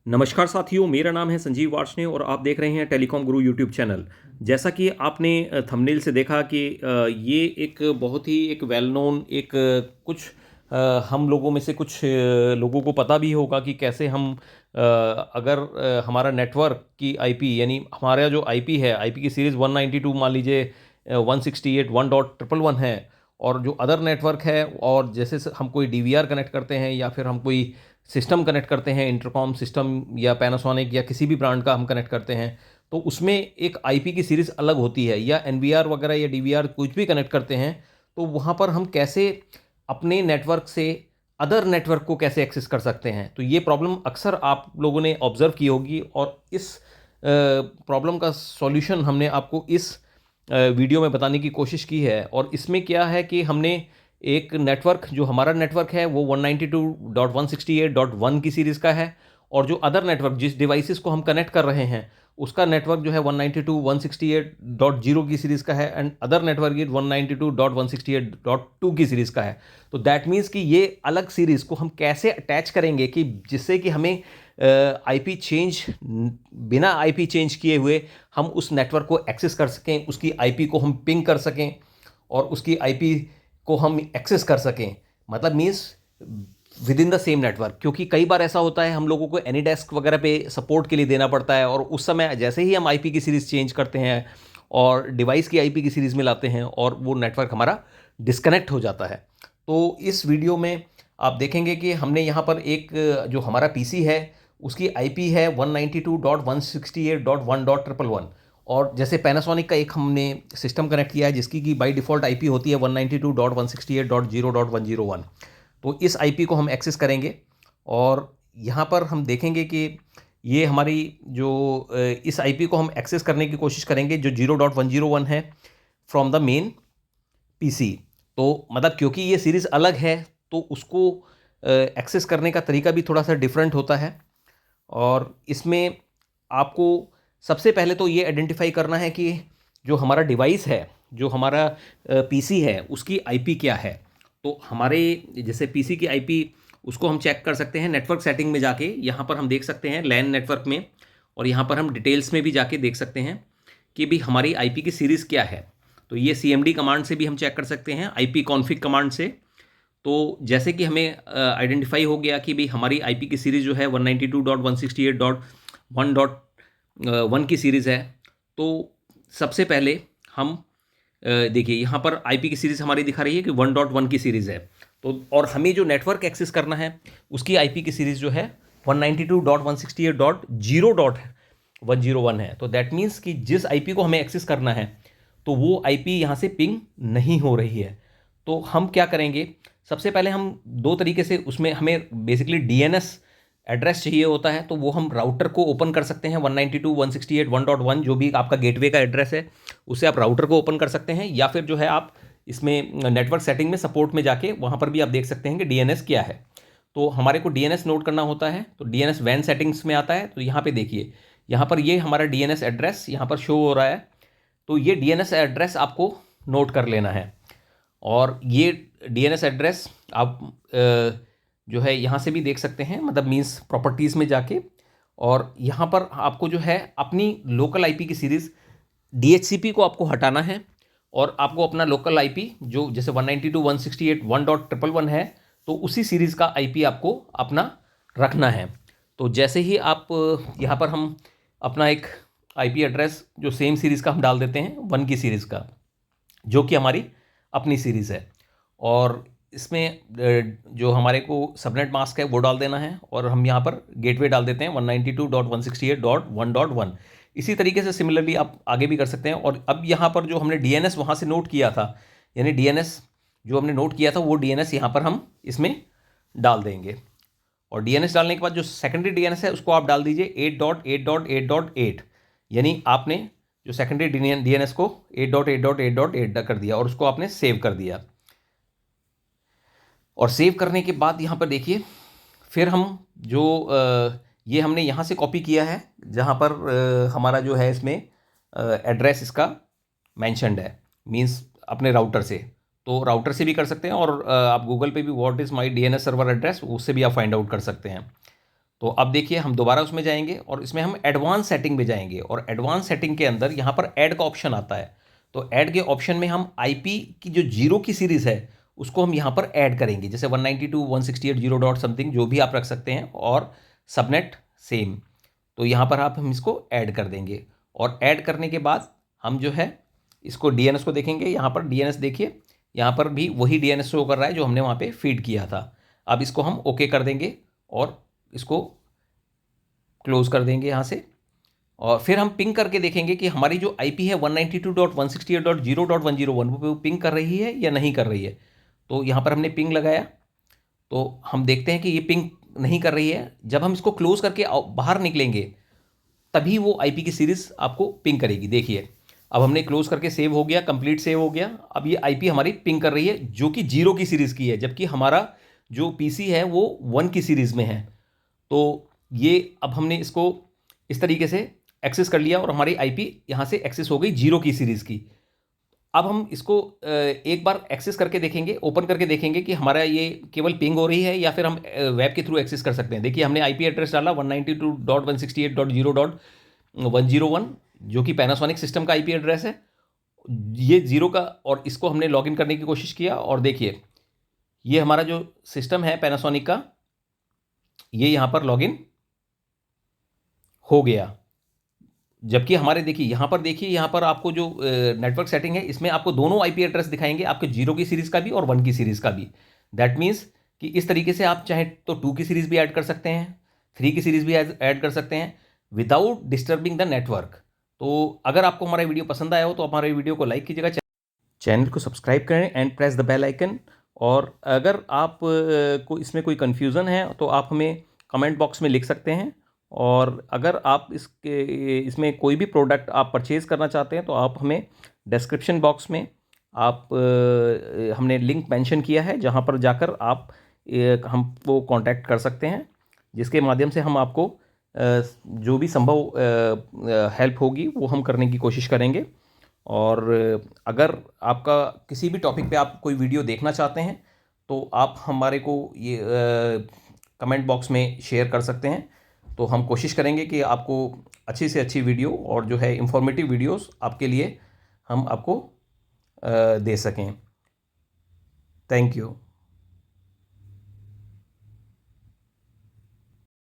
नमस्कार साथियों, मेरा नाम है संजीव वार्ष्णेय और आप देख रहे हैं टेलीकॉम गुरु यूट्यूब चैनल। जैसा कि आपने थंबनेल से देखा कि ये एक बहुत ही एक वेल नोन एक कुछ हम लोगों में से कुछ लोगों को पता भी होगा कि कैसे हम अगर हमारा नेटवर्क की आईपी यानी हमारा जो आईपी है, आईपी की सीरीज़ 192 मान लीजिए 168 1.111 है, और जो अदर नेटवर्क है, और जैसे हम कोई डीवीआर कनेक्ट करते हैं या फिर हम कोई सिस्टम कनेक्ट करते हैं, इंटरकॉम सिस्टम या पैनासोनिक या किसी भी ब्रांड का हम कनेक्ट करते हैं, तो उसमें एक आईपी की सीरीज़ अलग होती है, या एनवीआर वगैरह या डीवीआर कुछ भी कनेक्ट करते हैं, तो वहाँ पर हम कैसे अपने नेटवर्क से अदर नेटवर्क को कैसे एक्सेस कर सकते हैं। तो ये प्रॉब्लम अक्सर आप लोगों ने ऑब्ज़र्व की होगी, और इस प्रॉब्लम का सॉल्यूशन हमने आपको इस वीडियो में बताने की कोशिश की है। और इसमें क्या है कि हमने एक नेटवर्क, जो हमारा नेटवर्क है वो 192.168.1 की सीरीज़ का है, और जो अदर नेटवर्क जिस डिवाइसेस को हम कनेक्ट कर रहे हैं उसका नेटवर्क जो है 192.168.0 की सीरीज़ का है, एंड अदर नेटवर्क ये 192.168.2 की सीरीज़ का है। तो दैट मीन्स कि ये अलग सीरीज़ को हम कैसे अटैच करेंगे कि जिससे कि हमें आईपी चेंज, बिना आईपी चेंज किए हुए हम उस नेटवर्क को एक्सेस कर सकें, उसकी आईपी को हम पिंग कर सकें और उसकी आईपी को हम एक्सेस कर सकें, मतलब means with in the same network. क्योंकि कई बार ऐसा होता है हम लोगों को एनी डेस्क वगैरह पे सपोर्ट के लिए देना पड़ता है, और उस समय जैसे ही हम आईपी की सीरीज़ चेंज करते हैं और डिवाइस की आईपी की सीरीज़ में लाते हैं, और वो नेटवर्क हमारा डिस्कनेक्ट हो जाता है। तो इस वीडियो में आप देखेंगे कि हमने यहाँ पर एक जो हमारा पीसी है उसकी आईपी है 192.168.1.111, और जैसे पैनासोनिक का एक हमने सिस्टम कनेक्ट किया है जिसकी की बाय डिफ़ॉल्ट आईपी होती है 192.168.0.101। तो इस आईपी को हम एक्सेस करेंगे, और यहाँ पर हम देखेंगे कि ये हमारी जो इस आईपी को हम एक्सेस करने की कोशिश करेंगे जो 0.101 है फ्रॉम द मेन पीसी। तो मतलब क्योंकि ये सीरीज़ अलग है तो उसको एक्सेस करने का तरीका भी थोड़ा सा डिफरेंट होता है, और इसमें आपको सबसे पहले तो ये आइडेंटिफाई करना है कि जो हमारा डिवाइस है, जो हमारा पीसी है, उसकी आईपी क्या है। तो हमारे जैसे पीसी की आईपी उसको हम चेक कर सकते हैं नेटवर्क सेटिंग में जाके। यहाँ पर हम देख सकते हैं लैन नेटवर्क में, और यहाँ पर हम डिटेल्स में भी जाके देख सकते हैं कि भी हमारी आईपी की सीरीज़ क्या है। तो ये सीएमडी कमांड से भी हम चेक कर सकते हैं, आईपी कॉन्फ़िग कमांड से। तो जैसे कि हमें आइडेंटिफाई हो गया कि भाई हमारी आईपी की सीरीज़ जो है 192.168.1.1 की सीरीज़ है, तो सबसे पहले हम देखिए यहाँ पर आईपी की सीरीज़ हमारी दिखा रही है कि 1.1 की सीरीज़ है। तो और हमें जो नेटवर्क एक्सेस करना है उसकी आईपी की सीरीज़ जो है 192.168.0.101 है। तो दैट मीन्स कि जिस आईपी को हमें एक्सेस करना है तो वो आईपी यहाँ से पिंग नहीं हो रही है। तो हम क्या करेंगे, सबसे पहले हम दो तरीके से, उसमें हमें बेसिकली डीएनएस एड्रेस चाहिए होता है, तो वो हम राउटर को ओपन कर सकते हैं 192.168.1.1 जो भी आपका गेटवे का एड्रेस है उससे आप राउटर को ओपन कर सकते हैं, या फिर जो है आप इसमें नेटवर्क सेटिंग में सपोर्ट में जाके वहाँ पर भी आप देख सकते हैं कि डीएनएस क्या है। तो हमारे को डीएनएस नोट करना होता है, तो डीएनएस वैन सेटिंग्स में आता है। तो यहाँ पे देखिए, यहाँ पर ये हमारा डीएनएस एड्रेस यहाँ पर शो हो रहा है। तो ये डीएनएस एड्रेस आपको नोट कर लेना है, और ये डीएनएस एड्रेस आप जो है यहाँ से भी देख सकते हैं, मतलब मीन्स प्रॉपर्टीज़ में जाके, और यहाँ पर आपको जो है अपनी लोकल आईपी की सीरीज़ डीएचसीपी को आपको हटाना है, और आपको अपना लोकल आईपी जो जैसे 192.168.1.111 है, तो उसी सीरीज़ का आईपी आपको अपना रखना है। तो जैसे ही आप यहाँ पर हम अपना एक आईपी एड्रेस जो सेम सीरीज़ का हम डाल देते हैं 1 की सीरीज़ का, जो कि हमारी अपनी सीरीज़ है, और इसमें जो हमारे को सबनेट मास्क है वो डाल देना है, और हम यहाँ पर गेटवे डाल देते हैं 192.168.1.1। इसी तरीके से सिमिलरली आप आगे भी कर सकते हैं। और अब यहाँ पर जो हमने डीएनएस वहाँ से नोट किया था, यानी डीएनएस जो हमने नोट किया था वो डीएनएस यहाँ पर हम इसमें डाल देंगे, और डीएनएस डालने के बाद जो सेकेंडरी डीएनएस है उसको आप डाल दीजिए 8.8.8.8, यानी आपने जो सेकेंडरी डीएनएस को 8.8.8.8 कर दिया और उसको आपने सेव कर दिया। और सेव करने के बाद यहाँ पर देखिए, फिर हम जो ये हमने यहाँ से कॉपी किया है जहाँ पर हमारा जो है इसमें एड्रेस इसका मैंशनड है, मींस अपने राउटर से। तो राउटर से भी कर सकते हैं, और आप गूगल पे भी what is my DNS server address उससे भी आप फाइंड आउट कर सकते हैं। तो अब देखिए हम दोबारा उसमें जाएंगे और इसमें हम एडवांस सेटिंग में जाएंगे और एडवांस सेटिंग के अंदर यहाँ पर ऐड का ऑप्शन आता है। तो ऐड के ऑप्शन में हम आईपी की जो जीरो की सीरीज़ है उसको हम यहाँ पर ऐड करेंगे, जैसे 192.168.0 डॉट समथिंग जो भी आप रख सकते हैं, और सबनेट सेम। तो यहाँ पर हम इसको ऐड कर देंगे और ऐड करने के बाद हम जो है इसको डीएनएस को देखेंगे। यहाँ पर डीएनएस देखिए, यहाँ पर भी वही डीएनएस शो कर रहा है जो हमने वहाँ पे फीड किया था। अब इसको हम ओके कर देंगे और इसको क्लोज कर देंगे यहाँ से, और फिर हम पिंग करके देखेंगे कि हमारी जो आईपी है 192.168.0.101 वो पिंग कर रही है या नहीं कर रही है। तो यहाँ पर हमने पिंग लगाया तो हम देखते हैं कि ये पिंग नहीं कर रही है। जब हम इसको क्लोज करके बाहर निकलेंगे तभी वो आईपी की सीरीज़ आपको पिंग करेगी। देखिए अब हमने क्लोज करके सेव हो गया, कंप्लीट सेव हो गया। अब ये आईपी हमारी पिंग कर रही है जो कि 0 की सीरीज़ की है, जबकि हमारा जो पीसी है वो 1 की सीरीज़ में है। तो ये अब हमने इसको इस तरीके से एक्सेस कर लिया और हमारी आईपी यहाँ से एक्सेस हो गई 0 की सीरीज़ की। अब हम इसको एक बार एक्सेस करके देखेंगे, ओपन करके देखेंगे कि हमारा ये केवल पिंग हो रही है या फिर हम वेब के थ्रू एक्सेस कर सकते हैं। देखिए हमने आईपी एड्रेस डाला 192.168.0.101 जो कि पैनासोनिक सिस्टम का आईपी एड्रेस है, ये 0 का, और इसको हमने लॉगिन करने की कोशिश किया और देखिए ये हमारा जो सिस्टम है पैनासोनिक का, ये यहाँ पर लॉगिन हो गया। जबकि हमारे देखिए यहाँ पर आपको जो नेटवर्क सेटिंग है इसमें आपको दोनों आईपी एड्रेस दिखाएंगे, आपके 0 की सीरीज़ का भी और 1 की सीरीज़ का भी। दैट मीन्स कि इस तरीके से आप चाहे तो 2 की सीरीज़ भी ऐड कर सकते हैं, 3 की सीरीज़ भी ऐड कर सकते हैं विदाउट डिस्टर्बिंग द नेटवर्क। तो अगर आपको हमारा वीडियो पसंद आया हो तो हमारे वीडियो को लाइक कीजिएगा, चैनल को सब्सक्राइब करें and press the bell icon. और अगर आप को इसमें कोई कन्फ्यूज़न है तो आप हमें कमेंट बॉक्स में लिख सकते हैं। और अगर आप इसमें कोई भी प्रोडक्ट आप परचेज़ करना चाहते हैं तो आप हमें डिस्क्रिप्शन बॉक्स में आप हमने लिंक मेंशन किया है जहां पर जाकर आप हमको कांटेक्ट कर सकते हैं, जिसके माध्यम से हम आपको जो भी संभव हेल्प होगी वो हम करने की कोशिश करेंगे। और अगर आपका किसी भी टॉपिक पे आप कोई वीडियो देखना चाहते हैं तो आप हमारे को ये कमेंट बॉक्स में शेयर कर सकते हैं। तो हम कोशिश करेंगे कि आपको अच्छी से अच्छी वीडियो और जो है इंफॉर्मेटिव वीडियोस आपके लिए हम आपको दे सकें। Thank you.